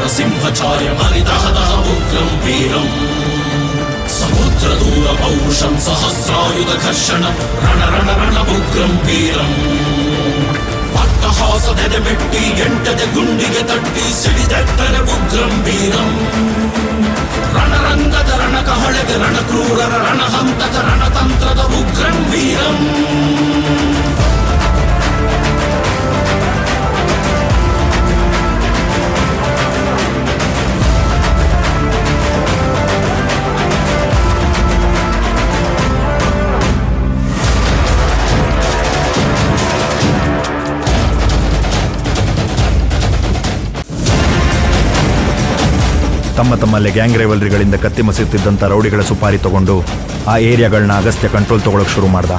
नरसिंहचार्य मरिदहदः उग्रं वीरम् समुद्रदूर पौरुषं सहस्रायुधघर्षणं रण रण रण उग्रं वीरम् ಅಟ್ಟಹಾಸದೆದೆ ಮೆಟ್ಟಿ ಎಂಟದೆ ಗುಂಡಿಗೆ ತಟ್ಟಿ ಸಿಡಿದೆಟ್ಟರೆ ಉಗ್ರಂ ವೀರಂ ರಣರಂಗದ ರಣಕಹಳೆಗೆ ರಣಕ್ರೂರರ ರಣಹಂತಕ ರಣತಂತ್ರದ ಉಗ್ರಂ ವೀರಂ ತಮ್ಮ ತಮ್ಮಲ್ಲಿ ಗ್ಯಾಂಗ್ ರೈವಲ್ರಿಗಳಿಂದ ಕತ್ತಿ ಮಸೀತಿದ್ದಂಥ ರೌಡಿಗಳ ಸುಪಾರಿ ತಗೊಂಡು ಆ ಏರಿಯಾಗಳನ್ನ ಅಗಸ್ತ್ಯ ಕಂಟ್ರೋಲ್ ತಗೊಳಕ್ ಶುರು ಮಾಡ್ದ.